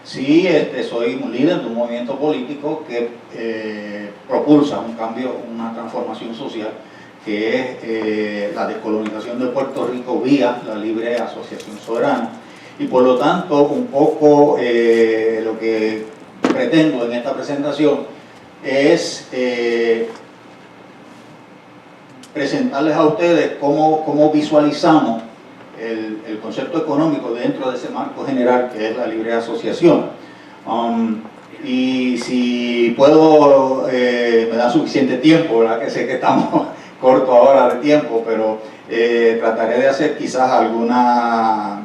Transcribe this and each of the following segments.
Sí, soy un líder de un movimiento político que propulsa un cambio, una transformación social, que es la descolonización de Puerto Rico vía la libre asociación soberana. Y por lo tanto, un poco lo que pretendo en esta presentación es presentarles a ustedes cómo visualizamos el concepto económico dentro de ese marco general que es la libre asociación. Y si puedo, me da suficiente tiempo, ¿verdad? Que sé que estamos cortos ahora de tiempo, pero trataré de hacer quizás alguna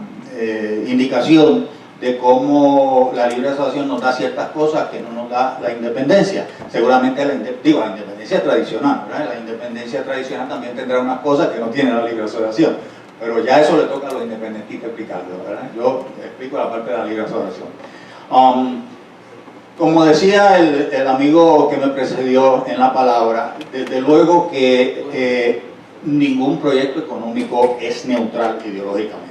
indicación de cómo la libre asociación nos da ciertas cosas que no nos da la independencia. Seguramente la independencia tradicional, ¿verdad? La independencia tradicional también tendrá unas cosas que no tiene la libre asociación, pero ya eso le toca a los independentistas explicarlo, ¿verdad? Yo explico la parte de la libre asociación. Como decía el amigo que me precedió en la palabra, desde luego que ningún proyecto económico es neutral ideológicamente.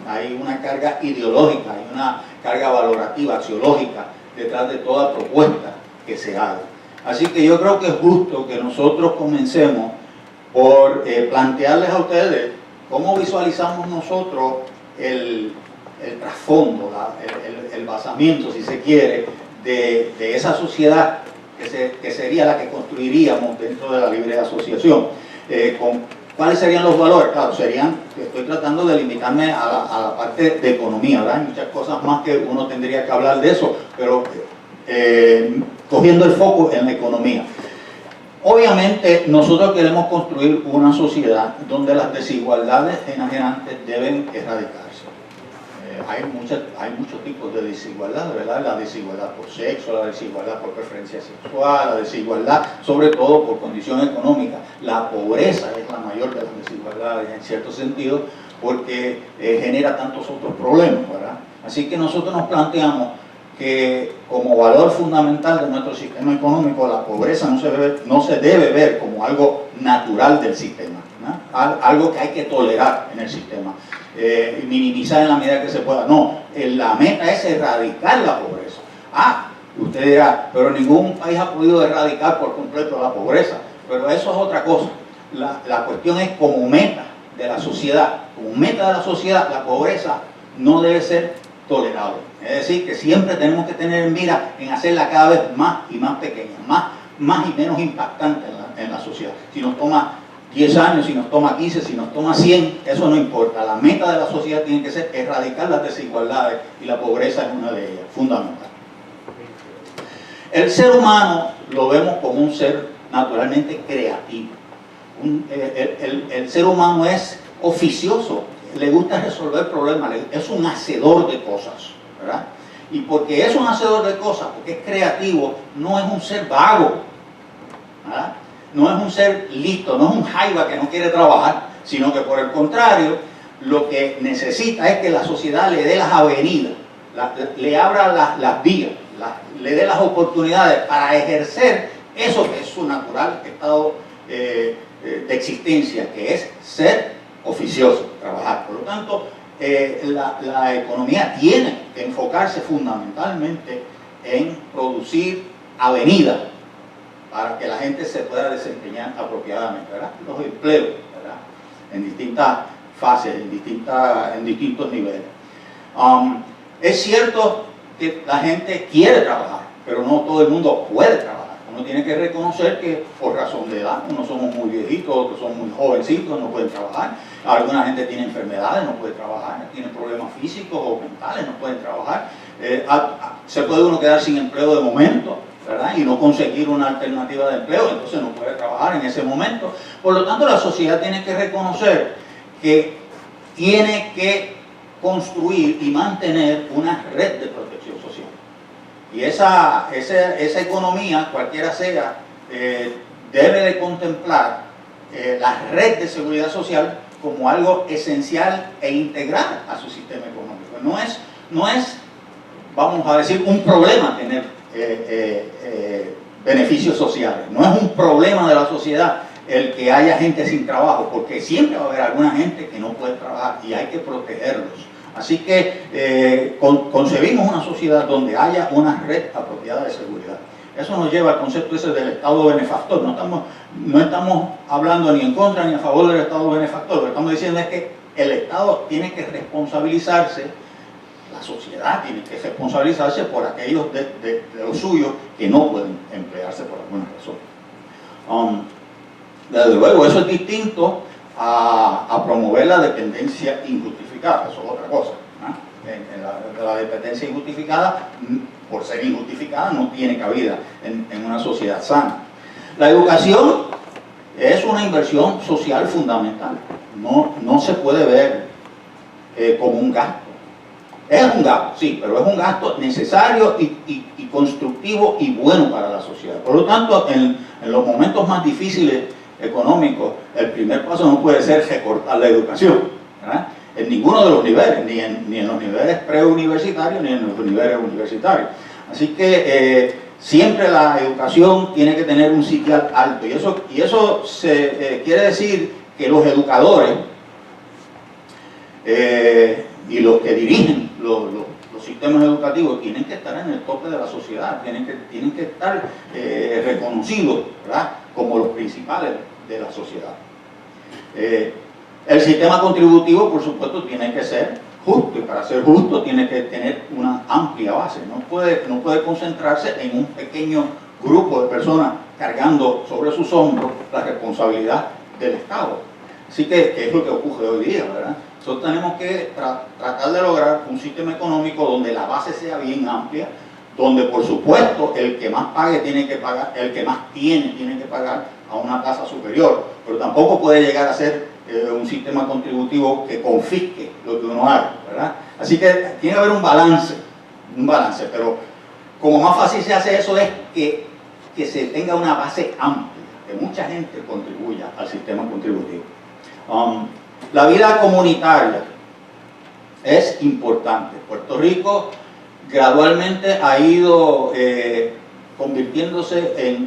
Hay una carga ideológica, hay una carga valorativa, axiológica detrás de toda propuesta que se haga. Así que yo creo que es justo que nosotros comencemos por plantearles a ustedes cómo visualizamos nosotros el trasfondo, el basamiento, si se quiere, de esa sociedad que sería la que construiríamos dentro de la libre asociación. ¿Cuáles serían los valores? Claro, estoy tratando de limitarme a la parte de economía, ¿verdad? Hay muchas cosas más que uno tendría que hablar de eso, pero cogiendo el foco en la economía. Obviamente, nosotros queremos construir una sociedad donde las desigualdades enajenantes deben erradicarse. Hay muchos tipos de desigualdad, ¿verdad? La desigualdad por sexo, la desigualdad por preferencia sexual, la desigualdad sobre todo por condición económica. La pobreza es la mayor de las desigualdades en cierto sentido porque genera tantos otros problemas, ¿verdad? Así que nosotros nos planteamos que como valor fundamental de nuestro sistema económico la pobreza no se debe ver como algo natural del sistema, ¿no? Algo que hay que tolerar en el sistema. Minimizar en la medida que se pueda. No, la meta es erradicar la pobreza. Usted dirá, pero ningún país ha podido erradicar por completo la pobreza, pero eso es otra cosa. La cuestión es como meta de la sociedad, la pobreza no debe ser tolerable. Es decir, que siempre tenemos que tener en mira en hacerla cada vez más y más pequeña, más y menos impactante en la sociedad. Si nos toma 10 años, si nos toma 15, si nos toma 100, eso no importa. La meta de la sociedad tiene que ser erradicar las desigualdades y la pobreza es una de ellas, fundamental. El ser humano lo vemos como un ser naturalmente creativo. El ser humano es oficioso, le gusta resolver problemas, es un hacedor de cosas, ¿verdad? Y porque es un hacedor de cosas, porque es creativo, no es un ser vago, ¿verdad? No es un ser listo, no es un jaiba que no quiere trabajar, sino que por el contrario, lo que necesita es que la sociedad le dé las avenidas, le abra las vías, le dé las oportunidades para ejercer eso que es su natural estado de existencia, que es ser oficioso, trabajar. Por lo tanto, la economía tiene que enfocarse fundamentalmente en producir avenidas para que la gente se pueda desempeñar apropiadamente, ¿verdad? Los empleos, ¿verdad? En distintas fases, en distintos niveles. Es cierto que la gente quiere trabajar, pero no todo el mundo puede trabajar. Uno tiene que reconocer que por razón de edad, unos somos muy viejitos, otros son muy jovencitos, no pueden trabajar. Alguna gente tiene enfermedades, no puede trabajar, tiene problemas físicos o mentales, no pueden trabajar. Se puede uno quedar sin empleo de momento, ¿verdad? Y no conseguir una alternativa de empleo, entonces no puede trabajar en ese momento. Por lo tanto, la sociedad tiene que reconocer que tiene que construir y mantener una red de protección social. Y esa economía, cualquiera sea, debe de contemplar la red de seguridad social como algo esencial e integral a su sistema económico. No es, vamos a decir, un problema tener beneficios sociales. No es un problema de la sociedad el que haya gente sin trabajo, porque siempre va a haber alguna gente que no puede trabajar y hay que protegerlos. Así que concebimos una sociedad donde haya una red apropiada de seguridad. Eso nos lleva al concepto ese del Estado benefactor. No estamos hablando ni en contra ni a favor del Estado benefactor. Lo que estamos diciendo es que el Estado tiene que responsabilizarse, la sociedad tiene que responsabilizarse por aquellos de los suyos que no pueden emplearse por alguna razón. Desde luego, eso es distinto a promover la dependencia injustificada. Eso es otra cosa, ¿no? La dependencia injustificada, por ser injustificada, no tiene cabida en una sociedad sana. La educación es una inversión social fundamental. No se puede ver como un gasto. Es un gasto, sí, pero es un gasto necesario y constructivo y bueno para la sociedad. Por lo tanto, en los momentos más difíciles económicos, el primer paso no puede ser recortar la educación, ¿verdad? En ninguno de los niveles, ni en los niveles preuniversitarios ni en los niveles universitarios. Así que siempre la educación tiene que tener un sitial alto, y eso quiere decir que los educadores y los que dirigen los sistemas educativos tienen que estar en el tope de la sociedad, tienen que estar reconocidos, ¿verdad?, como los principales de la sociedad. El sistema contributivo, por supuesto, tiene que ser justo, y para ser justo tiene que tener una amplia base. No puede concentrarse en un pequeño grupo de personas cargando sobre sus hombros la responsabilidad del Estado. Así que es lo que ocurre hoy día, ¿verdad? Nosotros tenemos que tratar de lograr un sistema económico donde la base sea bien amplia, donde por supuesto el que más pague tiene que pagar, el que más tiene que pagar a una tasa superior, pero tampoco puede llegar a ser un sistema contributivo que confisque lo que uno haga, ¿verdad? Así que tiene que haber un balance, pero como más fácil se hace eso es que se tenga una base amplia, que mucha gente contribuya al sistema contributivo. La vida comunitaria es importante. Puerto Rico gradualmente ha ido convirtiéndose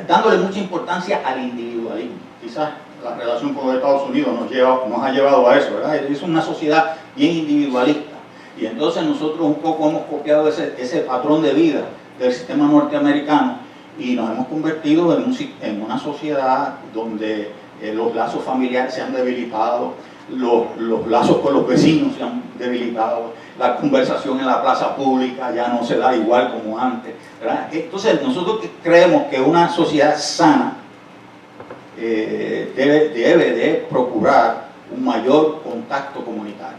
dándole mucha importancia al individualismo. Quizás la relación con los Estados Unidos nos ha llevado a eso, ¿verdad? Es una sociedad bien individualista, y entonces nosotros un poco hemos copiado ese patrón de vida del sistema norteamericano y nos hemos convertido en una sociedad donde los lazos familiares se han debilitado, los lazos con los vecinos se han debilitado, la conversación en la plaza pública ya no se da igual como antes, ¿verdad? Entonces nosotros creemos que una sociedad sana debe de procurar un mayor contacto comunitario,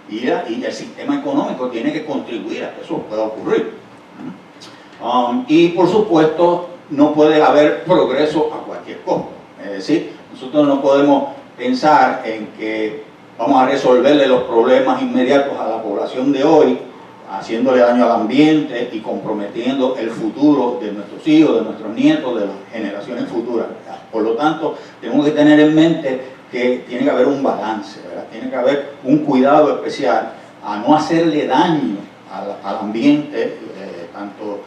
¿verdad? Y el sistema económico tiene que contribuir a que eso pueda ocurrir, ¿verdad? Y por supuesto no puede haber progreso a cualquier costo. Es decir, nosotros no podemos pensar en que vamos a resolverle los problemas inmediatos a la población de hoy, haciéndole daño al ambiente y comprometiendo el futuro de nuestros hijos, de nuestros nietos, de las generaciones futuras. Por lo tanto, tenemos que tener en mente que tiene que haber un balance, ¿verdad? Tiene que haber un cuidado especial a no hacerle daño al ambiente, tanto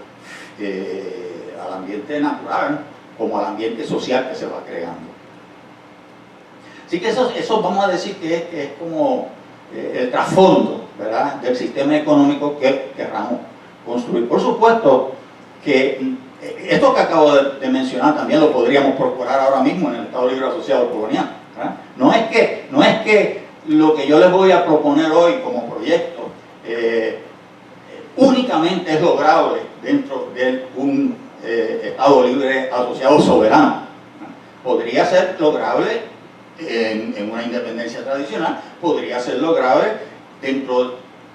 al ambiente natural como al ambiente social que se va creando. Así que eso vamos a decir que es como el trasfondo, ¿verdad?, del sistema económico que querramos construir. Por supuesto que esto que acabo de mencionar también lo podríamos procurar ahora mismo en el Estado Libre Asociado Colonial, ¿verdad? No es que lo que yo les voy a proponer hoy como proyecto únicamente es lograble dentro de un Estado Libre Asociado soberano, ¿verdad? Podría ser lograble en una independencia tradicional, podría ser lograble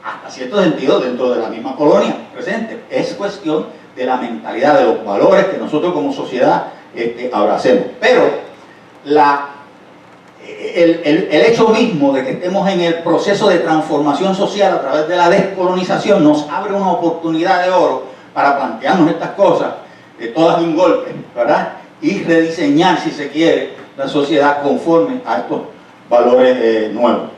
hasta cierto sentido, dentro de la misma colonia presente. Es cuestión de la mentalidad, de los valores que nosotros como sociedad abracemos. Pero el hecho mismo de que estemos en el proceso de transformación social a través de la descolonización nos abre una oportunidad de oro para plantearnos estas cosas, todas de un golpe, ¿verdad? Y rediseñar, si se quiere, la sociedad conforme a estos valores nuevos.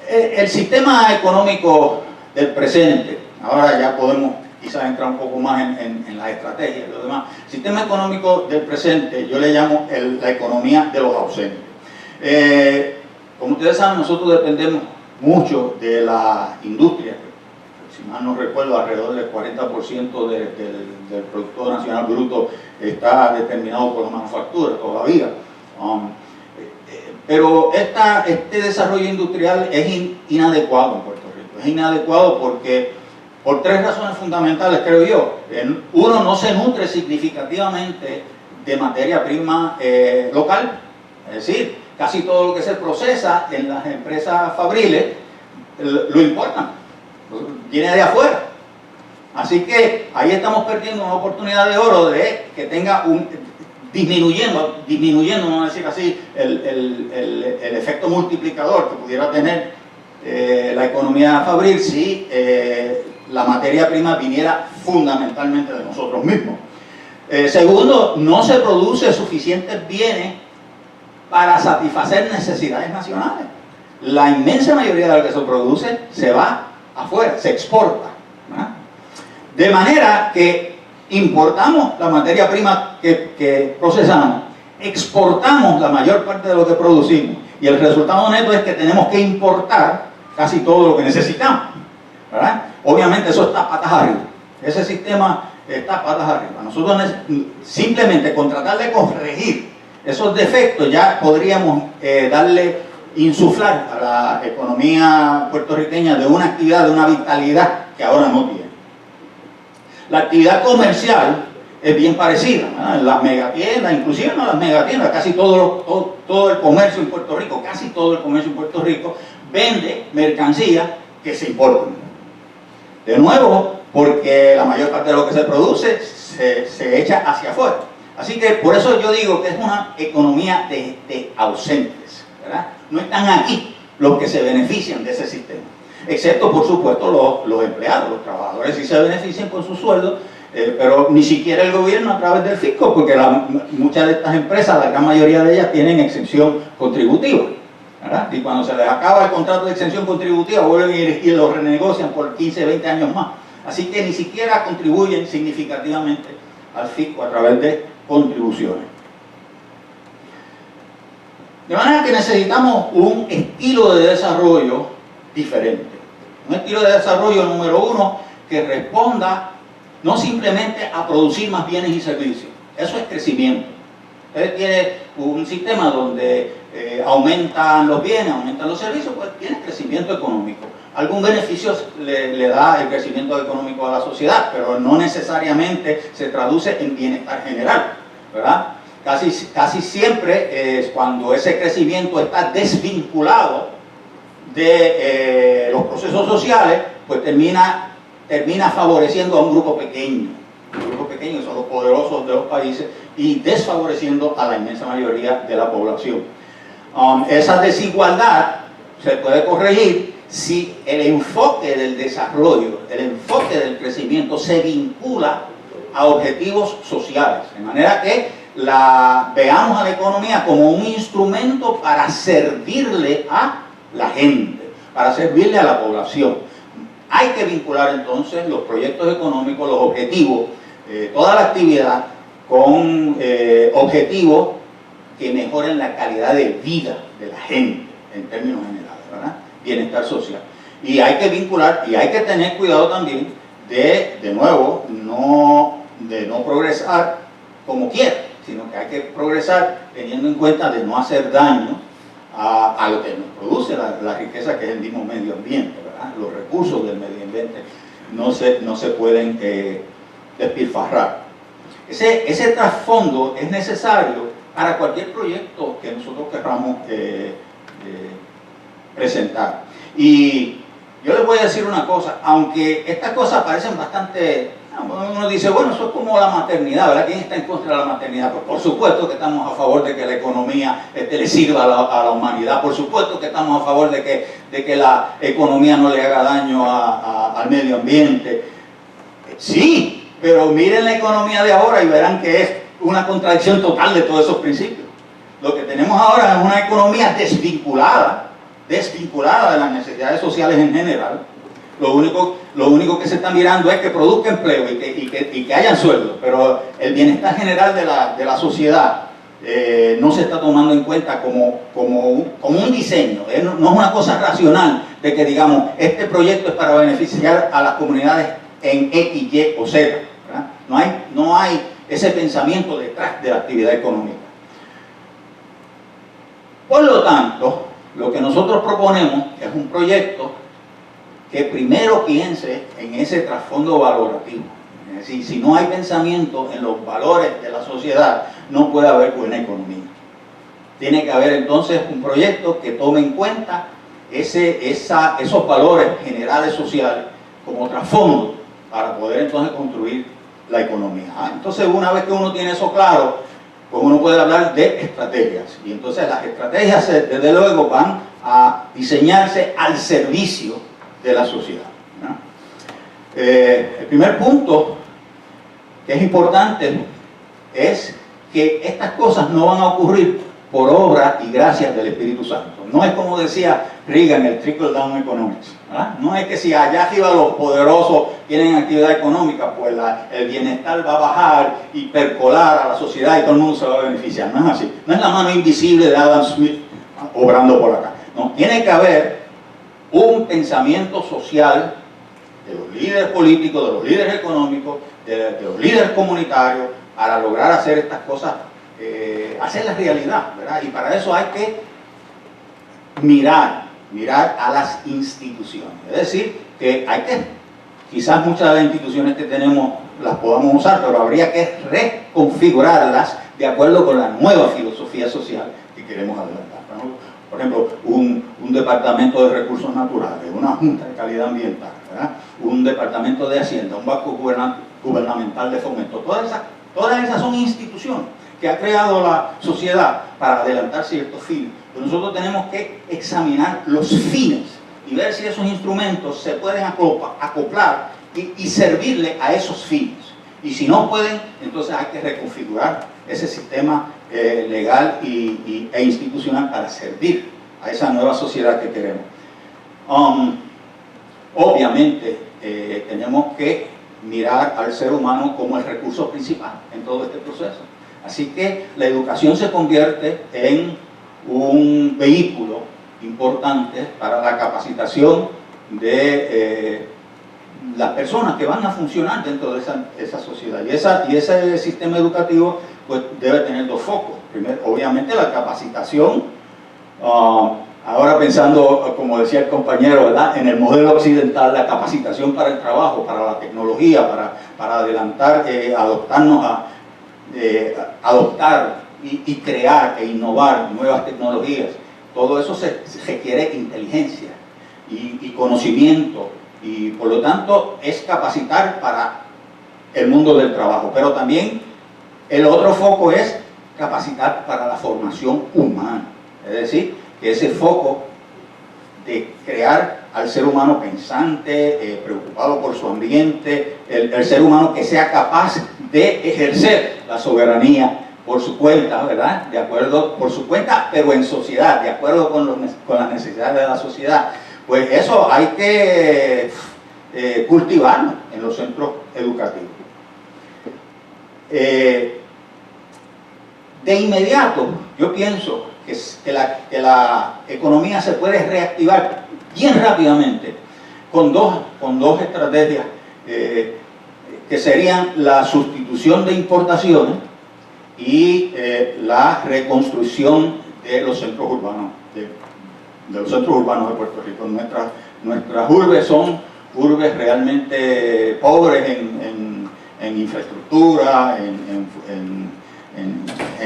El sistema económico del presente, ahora ya podemos quizás entrar un poco más en las estrategias y lo demás. El sistema económico del presente yo le llamo la economía de los ausentes. Como ustedes saben, nosotros dependemos mucho de la industria. Si mal no recuerdo, alrededor del 40% del Producto Nacional Bruto está determinado por la manufactura todavía. Pero este desarrollo industrial es inadecuado en Puerto Rico. Es inadecuado porque, por tres razones fundamentales, creo yo. Uno, no se nutre significativamente de materia prima local. Es decir, casi todo lo que se procesa en las empresas fabriles lo importan, viene de afuera. Así que ahí estamos perdiendo una oportunidad de oro de que tenga disminuyendo, vamos a decir así, el efecto multiplicador que pudiera tener la economía fabril si la materia prima viniera fundamentalmente de nosotros mismos. Segundo, no se produce suficientes bienes para satisfacer necesidades nacionales. La inmensa mayoría de lo que se produce se va afuera, se exporta, ¿verdad? De manera que importamos la materia prima que procesamos, exportamos la mayor parte de lo que producimos y el resultado neto es que tenemos que importar casi todo lo que necesitamos, ¿verdad? Obviamente eso está patas arriba, ese sistema está patas arriba. Nosotros simplemente con tratar de corregir esos defectos ya podríamos insuflar a la economía puertorriqueña de una actividad, de una vitalidad que ahora no tiene. La actividad comercial es bien parecida, ¿verdad? Las megatiendas, inclusive no las megatiendas, casi todo el comercio en Puerto Rico, casi todo el comercio en Puerto Rico vende mercancías que se importan. De nuevo, porque la mayor parte de lo que se produce se echa hacia afuera. Así que por eso yo digo que es una economía de ausentes, ¿verdad? No están aquí los que se benefician de ese sistema, excepto por supuesto los empleados, los trabajadores sí se benefician con su sueldo, pero ni siquiera el gobierno a través del fisco, porque muchas de estas empresas, la gran mayoría de ellas tienen exención contributiva, ¿verdad? Y cuando se les acaba el contrato de exención contributiva vuelven y lo renegocian por 15, 20 años más. Así que ni siquiera contribuyen significativamente al fisco a través de contribuciones. De manera que necesitamos un estilo de desarrollo diferente. Un estilo de desarrollo número uno que responda no simplemente a producir más bienes y servicios. Eso es crecimiento. Usted tiene un sistema donde aumentan los bienes, aumentan los servicios, pues tiene crecimiento económico. Algún beneficio le da el crecimiento económico a la sociedad, pero no necesariamente se traduce en bienestar general, ¿verdad? Casi siempre es cuando ese crecimiento está desvinculado de los procesos sociales, pues termina favoreciendo a un grupo pequeño que son los poderosos de los países y desfavoreciendo a la inmensa mayoría de la población. Esa desigualdad se puede corregir si el enfoque del desarrollo, el enfoque del crecimiento se vincula a objetivos sociales, de manera que veamos a la economía como un instrumento para servirle a la gente, para servirle a la población. Hay que vincular entonces los proyectos económicos, los objetivos, toda la actividad con objetivos que mejoren la calidad de vida de la gente en términos generales, ¿verdad? Bienestar social. Y hay que vincular y hay que tener cuidado también de nuevo, de no progresar como quiera, sino que hay que progresar teniendo en cuenta de no hacer daño a lo que nos produce la riqueza que es el mismo medio ambiente, ¿verdad? Los recursos del medio ambiente no se pueden despilfarrar. Ese trasfondo es necesario para cualquier proyecto que nosotros queramos presentar. Y yo les voy a decir una cosa, aunque estas cosas parecen bastante, uno dice, bueno, eso es como la maternidad, ¿verdad? ¿Quién está en contra de la maternidad? Pues por supuesto que estamos a favor de que la economía le sirva a la humanidad, por supuesto que estamos a favor de que la economía no le haga daño al medio ambiente. Sí, pero miren la economía de ahora y verán que es una contradicción total de todos esos principios. Lo que tenemos ahora es una economía desvinculada de las necesidades sociales en general. Lo único que se está mirando es que produzca empleo y que hayan sueldos, pero el bienestar general de la sociedad no se está tomando en cuenta como un diseño, no es una cosa racional de que digamos, este proyecto es para beneficiar a las comunidades en X, Y o Z, ¿verdad? No hay ese pensamiento detrás de la actividad económica. Por lo tanto, lo que nosotros proponemos es un proyecto que primero piense en ese trasfondo valorativo. Es decir, si no hay pensamiento en los valores de la sociedad, no puede haber buena economía. Tiene que haber entonces un proyecto que tome en cuenta esos valores generales sociales como trasfondo para poder entonces construir la economía. Entonces, una vez que uno tiene eso claro, pues uno puede hablar de estrategias. Y entonces las estrategias, desde luego, van a diseñarse al servicio de la sociedad, ¿no? El primer punto que es importante es que estas cosas no van a ocurrir por obra y gracias del Espíritu Santo. No es como decía Reagan, el trickle down economics, ¿verdad? No es que si allá arriba los poderosos tienen actividad económica, pues el bienestar va a bajar y percolar a la sociedad y todo el mundo se va a beneficiar. No es así. No es la mano invisible de Adam Smith obrando por acá. No, tiene que haber un pensamiento social de los líderes políticos, de los líderes económicos, de los líderes comunitarios, para lograr hacer estas cosas, hacerlas realidad, ¿verdad? Y para eso hay que mirar a las instituciones. Es decir, que hay que, quizás muchas de las instituciones que tenemos las podamos usar, pero habría que reconfigurarlas de acuerdo con la nueva filosofía social que queremos adelantar, ¿no? Por ejemplo, un departamento de recursos naturales, una junta de calidad ambiental, ¿verdad? Un departamento de hacienda, un banco gubernamental de fomento. Todas esas son instituciones que ha creado la sociedad para adelantar ciertos fines. Pero nosotros tenemos que examinar los fines y ver si esos instrumentos se pueden acoplar y servirle a esos fines. Y si no pueden, entonces hay que reconfigurar ese sistema legal e institucional para servir a esa nueva sociedad que queremos. Obviamente tenemos que mirar al ser humano como el recurso principal en todo este proceso. Así que la educación se convierte en un vehículo importante para la capacitación de las personas que van a funcionar dentro de esa sociedad. Y ese sistema educativo pues, debe tener dos focos. Primero, obviamente la capacitación, ahora pensando, como decía el compañero, ¿verdad? En el modelo occidental, la capacitación para el trabajo, para la tecnología, para adelantar, adoptar y crear e innovar nuevas tecnologías. Todo eso se requiere inteligencia y conocimiento, y por lo tanto es capacitar para el mundo del trabajo. Pero también el otro foco es capacitar para la formación humana, es decir, que ese foco de crear al ser humano pensante, preocupado por su ambiente, el ser humano que sea capaz de ejercer la soberanía por su cuenta, ¿verdad? De acuerdo, por su cuenta, pero en sociedad, de acuerdo con las necesidades de la sociedad. Pues eso hay que cultivarlo en los centros educativos. De inmediato, yo pienso que la economía se puede reactivar bien rápidamente con dos estrategias que serían la sustitución de importaciones y la reconstrucción de los centros urbanos de los centros urbanos de Puerto Rico. Nuestras urbes son urbes realmente pobres en infraestructura, en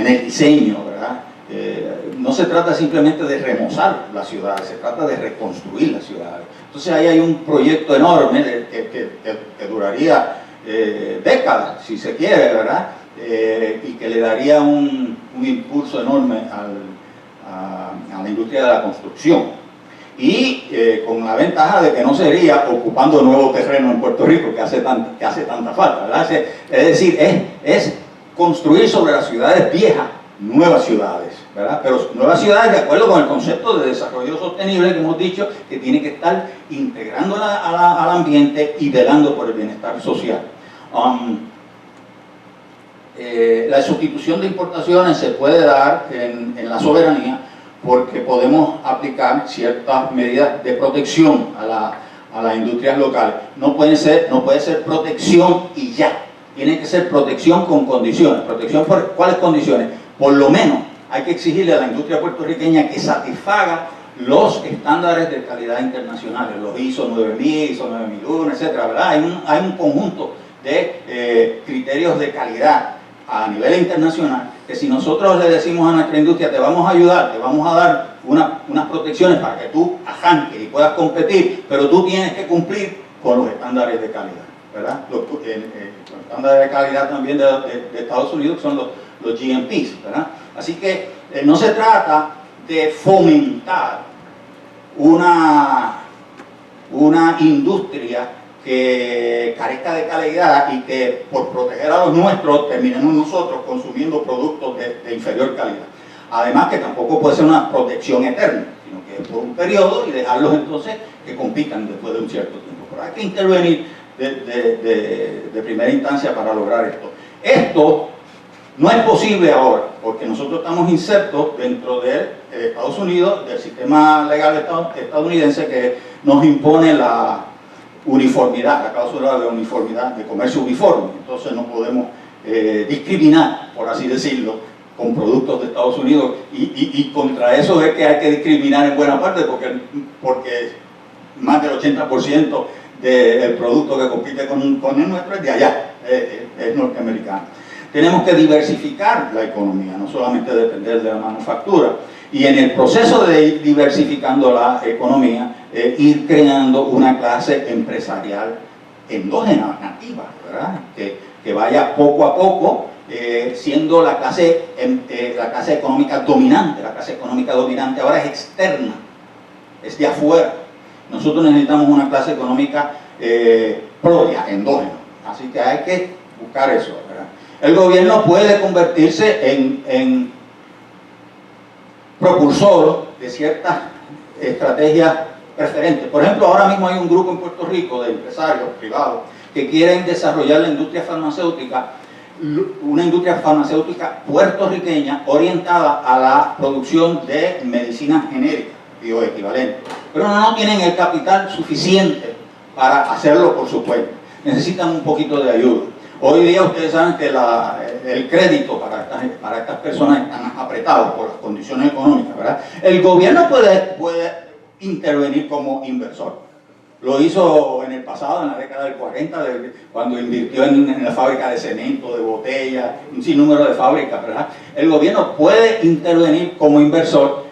el diseño, ¿verdad? No se trata simplemente de remozar las ciudades, se trata de reconstruir las ciudades. Entonces ahí hay un proyecto enorme que duraría décadas, si se quiere, ¿verdad? Y que le daría un impulso enorme a la industria de la construcción. Y con la ventaja de que no sería ocupando nuevo terreno en Puerto Rico, que hace tanta falta, ¿verdad? Es decir, es construir sobre las ciudades viejas nuevas ciudades, ¿verdad? Pero nuevas ciudades de acuerdo con el concepto de desarrollo sostenible que hemos dicho, que tiene que estar integrando al ambiente y velando por el bienestar social. la sustitución de importaciones se puede dar en la soberanía porque podemos aplicar ciertas medidas de protección a las industrias locales. No puede ser protección y ya. Tiene que ser protección con condiciones. ¿Protección por cuáles condiciones? Por lo menos hay que exigirle a la industria puertorriqueña que satisfaga los estándares de calidad internacionales, los ISO 9000, ISO 9001, etcétera, ¿verdad? Hay un conjunto de criterios de calidad a nivel internacional que si nosotros le decimos a nuestra industria te vamos a ayudar, te vamos a dar unas protecciones para que tú arranques y puedas competir, pero tú tienes que cumplir con los estándares de calidad, ¿verdad? Los estándares de calidad también de Estados Unidos que son los GMPs, ¿verdad? Así que no se trata de fomentar una industria que carezca de calidad y que por proteger a los nuestros terminemos nosotros consumiendo productos de inferior calidad. Además que tampoco puede ser una protección eterna, sino que es por un periodo y dejarlos entonces que compitan después de un cierto tiempo. Pero hay que intervenir de primera instancia para lograr esto. Esto no es posible ahora, porque nosotros estamos insertos dentro de Estados Unidos, del sistema legal estadounidense que nos impone la uniformidad, la cláusula de uniformidad, de comercio uniforme. Entonces no podemos discriminar, por así decirlo, con productos de Estados Unidos y contra eso es que hay que discriminar en buena parte porque más del 80% del producto que compite con el nuestro es de allá, es norteamericano. Tenemos que diversificar la economía, no solamente depender de la manufactura. Y en el proceso de ir diversificando la economía, ir creando una clase empresarial endógena, nativa, ¿verdad? Que vaya poco a poco siendo la clase económica dominante. La clase económica dominante ahora es externa, es de afuera. Nosotros necesitamos una clase económica propia, endógena. Así que hay que buscar eso, ¿verdad? El gobierno puede convertirse en propulsor de ciertas estrategias preferentes. Por ejemplo, ahora mismo hay un grupo en Puerto Rico de empresarios privados que quieren desarrollar la industria farmacéutica, una industria farmacéutica puertorriqueña orientada a la producción de medicinas genéricas, bioequivalentes. Pero no tienen el capital suficiente para hacerlo por su cuenta. Necesitan un poquito de ayuda. Hoy día ustedes saben que el crédito para estas personas están apretados por las condiciones económicas, ¿verdad? El gobierno puede intervenir como inversor. Lo hizo en el pasado, en la década del 40, cuando invirtió en la fábrica de cemento, de botellas, un sinnúmero de fábricas, ¿verdad? El gobierno puede intervenir como inversor,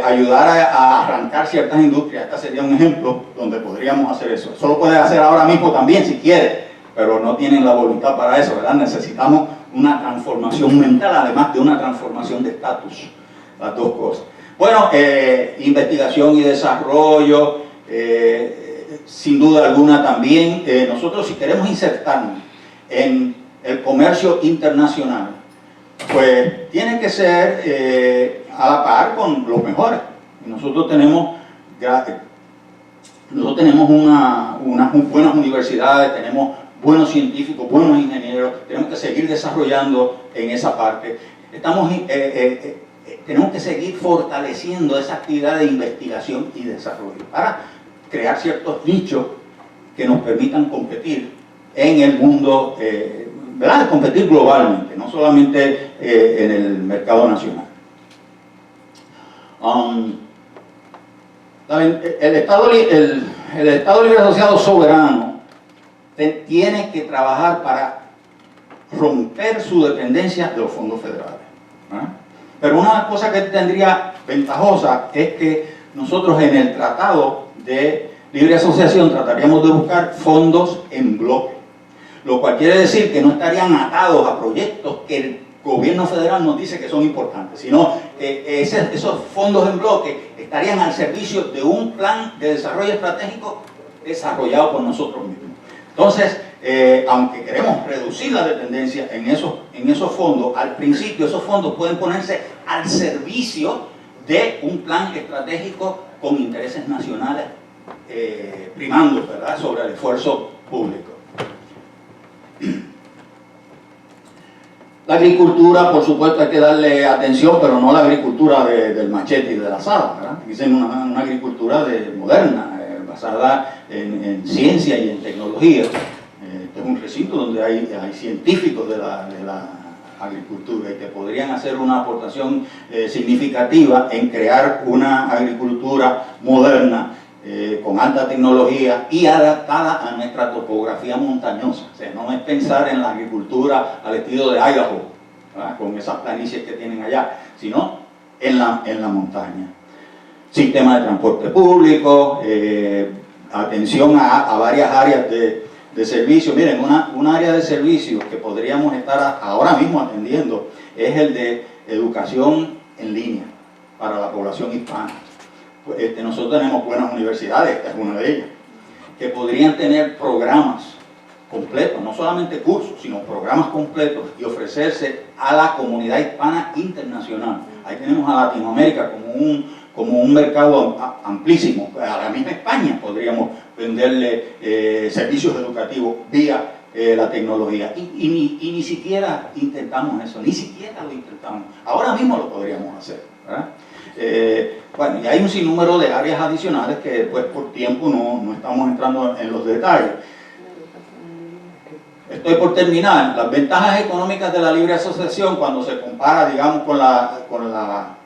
ayudar a arrancar ciertas industrias. Este sería un ejemplo donde podríamos hacer eso. Eso lo puede hacer ahora mismo también si quiere, pero no tienen la voluntad para eso, ¿verdad? Necesitamos una transformación mental, además de una transformación de estatus, las dos cosas. Bueno, investigación y desarrollo, sin duda alguna también. Nosotros si queremos insertarnos en el comercio internacional, pues tiene que ser a la par con los mejores. Nosotros tenemos unas buenas universidades, tenemos buenos científicos, buenos ingenieros, tenemos que seguir desarrollando en esa parte. Tenemos que seguir fortaleciendo esa actividad de investigación y desarrollo para crear ciertos nichos que nos permitan competir en el mundo, ¿verdad? Competir globalmente, no solamente en el mercado nacional. El Estado Libre Asociado soberano tiene que trabajar para romper su dependencia de los fondos federales, ¿verdad? Pero una cosa que tendría ventajosa es que nosotros en el Tratado de Libre Asociación trataríamos de buscar fondos en bloque, lo cual quiere decir que no estarían atados a proyectos que el gobierno federal nos dice que son importantes, sino que esos fondos en bloque estarían al servicio de un plan de desarrollo estratégico desarrollado por nosotros mismos. Entonces, aunque queremos reducir la dependencia en esos fondos, al principio esos fondos pueden ponerse al servicio de un plan estratégico con intereses nacionales primando, ¿verdad?, sobre el esfuerzo público. La agricultura, por supuesto, hay que darle atención, pero no la agricultura del machete y de la sala, ¿verdad? Dicen una agricultura moderna, basada en ciencia y en tecnología. Este es un recinto donde hay científicos de la agricultura y que podrían hacer una aportación significativa en crear una agricultura moderna con alta tecnología y adaptada a nuestra topografía montañosa. O sea, no es pensar en la agricultura al estilo de Idaho, ¿verdad? Con esas planicies que tienen allá, sino en la montaña. Sistema de transporte público, atención a varias áreas de servicio. Miren, un área de servicio que podríamos estar ahora mismo atendiendo es el de educación en línea para la población hispana. Nosotros tenemos buenas universidades, esta es una de ellas, que podrían tener programas completos, no solamente cursos, sino programas completos y ofrecerse a la comunidad hispana internacional. Ahí tenemos a Latinoamérica como un mercado amplísimo. A la misma España podríamos venderle servicios educativos vía la tecnología. Y ni siquiera intentamos eso, ni siquiera lo intentamos. Ahora mismo lo podríamos hacer, ¿verdad? Bueno, y hay un sinnúmero de áreas adicionales que pues por tiempo no estamos entrando en los detalles. Estoy por terminar. Las ventajas económicas de la libre asociación cuando se compara, digamos, con la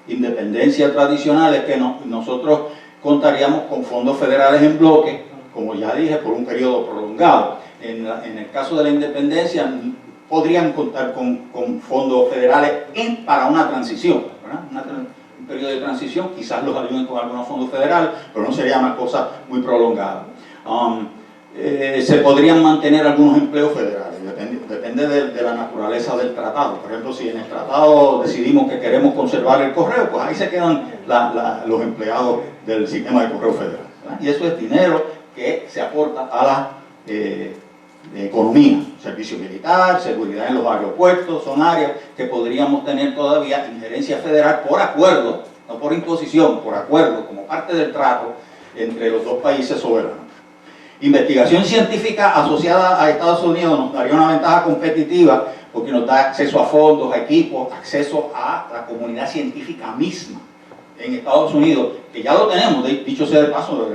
independencia tradicional es que nosotros contaríamos con fondos federales en bloque, como ya dije, por un periodo prolongado. En el caso de la independencia podrían contar con fondos federales para una transición, ¿verdad? Un periodo de transición, quizás los ayuden con algunos fondos federales, pero no sería una cosa muy prolongada. Se podrían mantener algunos empleos federales, depende de la naturaleza del tratado. Por ejemplo, si en el tratado decidimos que queremos conservar el correo, pues ahí se quedan los empleados del sistema de correo federal, ¿verdad? Y eso es dinero que se aporta a la economía. Servicio militar, seguridad en los aeropuertos, son áreas que podríamos tener todavía injerencia federal por acuerdo, no por imposición, por acuerdo, como parte del trato entre los dos países soberanos. Investigación científica asociada a Estados Unidos nos daría una ventaja competitiva porque nos da acceso a fondos, a equipos, acceso a la comunidad científica misma en Estados Unidos, que ya lo tenemos, dicho sea de paso,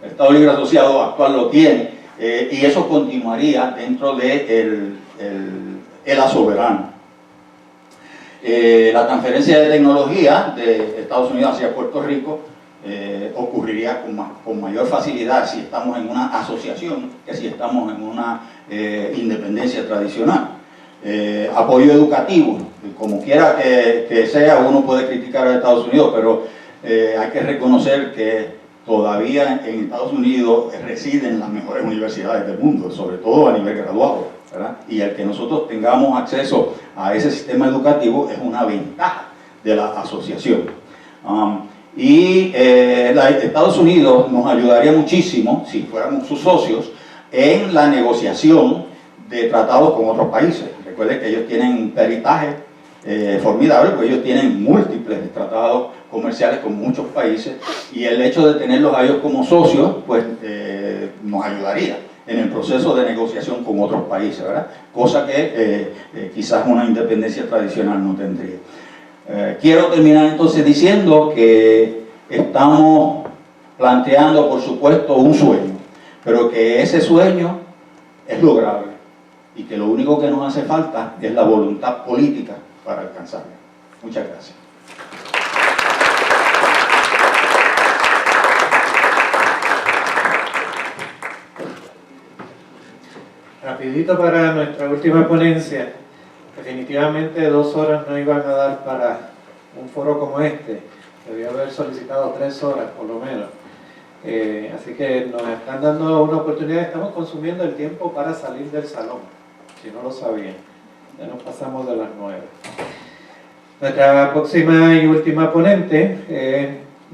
el Estado Libre Asociado actual lo tiene, y eso continuaría dentro de ELA soberano. La transferencia de tecnología de Estados Unidos hacia Puerto Rico ocurriría con mayor facilidad si estamos en una asociación que si estamos en una independencia tradicional. Apoyo educativo, como quiera que sea, uno puede criticar a Estados Unidos, pero hay que reconocer que todavía en Estados Unidos residen las mejores universidades del mundo, sobre todo a nivel graduado, ¿verdad? Y el que nosotros tengamos acceso a ese sistema educativo es una ventaja de la asociación. Estados Unidos nos ayudaría muchísimo, si fuéramos sus socios, en la negociación de tratados con otros países. Recuerden que ellos tienen un peritaje formidable, porque ellos tienen múltiples tratados comerciales con muchos países, y el hecho de tenerlos a ellos como socios, pues nos ayudaría en el proceso de negociación con otros países, ¿verdad? Cosa que quizás una independencia tradicional no tendría. Quiero terminar entonces diciendo que estamos planteando, por supuesto, un sueño, pero que ese sueño es lograble y que lo único que nos hace falta es la voluntad política para alcanzarlo. Muchas gracias. Rapidito para nuestra última ponencia. Definitivamente 2 horas no iban a dar para un foro como este. Debía haber solicitado 3 horas por lo menos. Así que nos están dando una oportunidad. Estamos consumiendo el tiempo para salir del salón, si no lo sabían. Ya nos pasamos de las 9. Nuestra próxima y última ponente es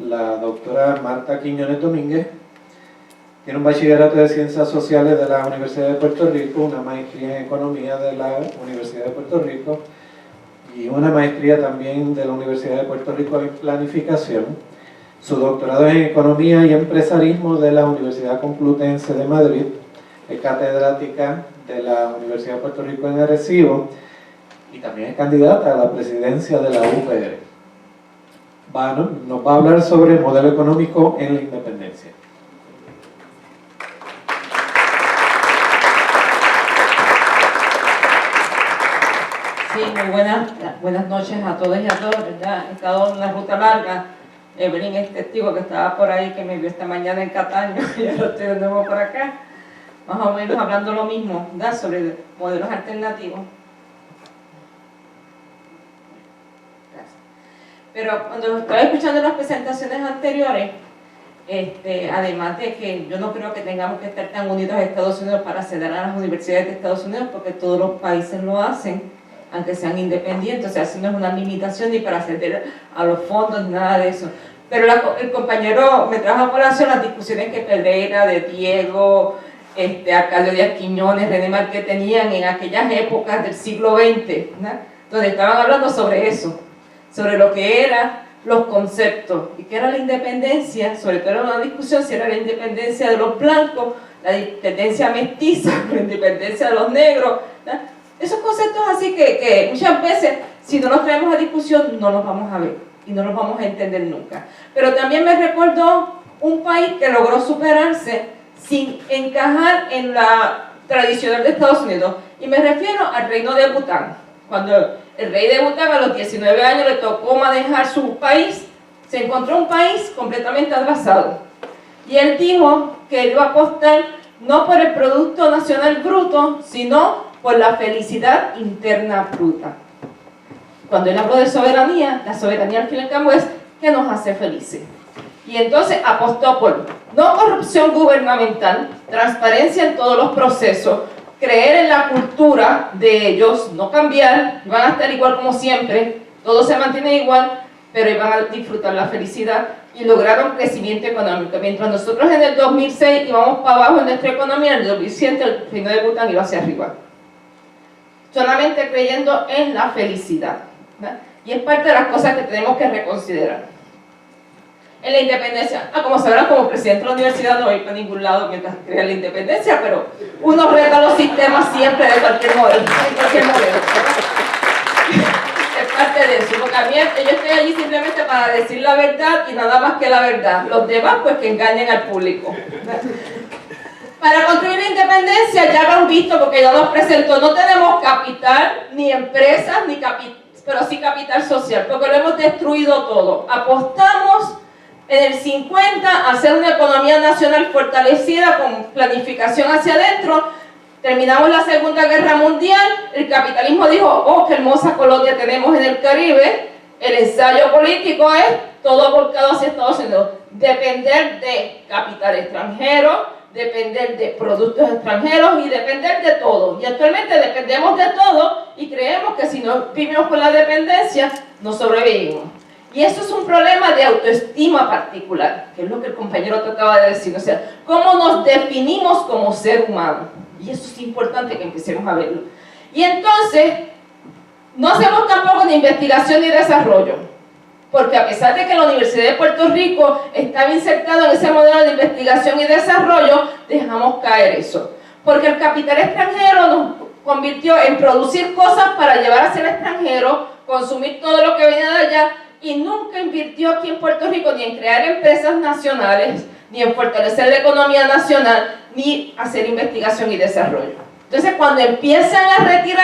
la doctora Marta Quiñones Domínguez. Tiene un bachillerato de Ciencias Sociales de la Universidad de Puerto Rico, una maestría en Economía de la Universidad de Puerto Rico y una maestría también de la Universidad de Puerto Rico en Planificación. Su doctorado es en Economía y Empresarismo de la Universidad Complutense de Madrid. Es catedrática de la Universidad de Puerto Rico en Arecibo y también es candidata a la presidencia de la UPR. Nos va a hablar sobre el modelo económico en la independencia. Sí, muy buenas noches a todos y a todas, ¿verdad? He estado en una ruta larga. Evelyn es testigo que estaba por ahí, que me vio esta mañana en Cataño, y ahora estoy de nuevo por acá, más o menos hablando lo mismo, ¿verdad? Sobre modelos alternativos. Gracias. Pero cuando estaba escuchando las presentaciones anteriores, además de que yo no creo que tengamos que estar tan unidos a Estados Unidos para acceder a las universidades de Estados Unidos, porque todos los países lo hacen, aunque sean independientes, o sea, eso no es una limitación ni para acceder a los fondos, ni nada de eso. Pero el compañero me trajo a colación las discusiones que Pedreira, de Diego, Arcadio Díaz Quiñones, René Marquet tenían en aquellas épocas del siglo XX, ¿no? Donde estaban hablando sobre eso, sobre lo que eran los conceptos, y que era la independencia, sobre todo era una discusión si era la independencia de los blancos, la independencia mestiza, la independencia de los negros, ¿no? Esos conceptos así que muchas veces, si no los traemos a discusión, no los vamos a ver y no los vamos a entender nunca. Pero también me recordó un país que logró superarse sin encajar en la tradicional de Estados Unidos. Y me refiero al reino de Bután. Cuando el rey de Bután a los 19 años le tocó manejar su país, se encontró un país completamente atrasado. Y él dijo que iba a apostar no por el Producto Nacional Bruto, sino por la felicidad interna bruta. Cuando él habló de soberanía, la soberanía al fin y al cabo es que nos hace felices. Y entonces apostó por no corrupción gubernamental, transparencia en todos los procesos, creer en la cultura de ellos, no cambiar, van a estar igual como siempre, todo se mantiene igual, pero iban a disfrutar la felicidad y lograron crecimiento económico. Mientras nosotros en el 2006 íbamos para abajo en nuestra economía, en el 2007 el reino de Bután iba hacia arriba. Solamente creyendo en la felicidad, ¿verdad? Y es parte de las cosas que tenemos que reconsiderar. En la independencia, como sabrán, como presidente de la universidad no voy para ningún lado mientras crea la independencia, pero uno reta los sistemas siempre de cualquier modelo, es parte de eso, porque a mí yo estoy allí simplemente para decir la verdad y nada más que la verdad. Los demás pues que engañen al público. Para construir la independencia, ya lo han visto porque ya nos presentó, no tenemos capital, ni empresas, ni pero sí capital social, porque lo hemos destruido todo. Apostamos en el 50 a hacer una economía nacional fortalecida con planificación hacia adentro. Terminamos la Segunda Guerra Mundial, el capitalismo dijo, oh, qué hermosa colonia tenemos en el Caribe. El ensayo político es todo volcado hacia Estados Unidos. Depender de capital extranjero, depender de productos extranjeros y depender de todo. Y actualmente dependemos de todo y creemos que si no vivimos con la dependencia, no sobrevivimos. Y eso es un problema de autoestima particular, que es lo que el compañero trataba de decir. O sea, cómo nos definimos como ser humano. Y eso es importante que empecemos a verlo. Y entonces, no hacemos tampoco ni investigación ni desarrollo. Porque a pesar de que la Universidad de Puerto Rico estaba insertada en ese modelo de investigación y desarrollo, dejamos caer eso. Porque el capital extranjero nos convirtió en producir cosas para llevar hacia el extranjero, consumir todo lo que venía de allá, y nunca invirtió aquí en Puerto Rico ni en crear empresas nacionales, ni en fortalecer la economía nacional, ni hacer investigación y desarrollo. Entonces, cuando empiezan a retirar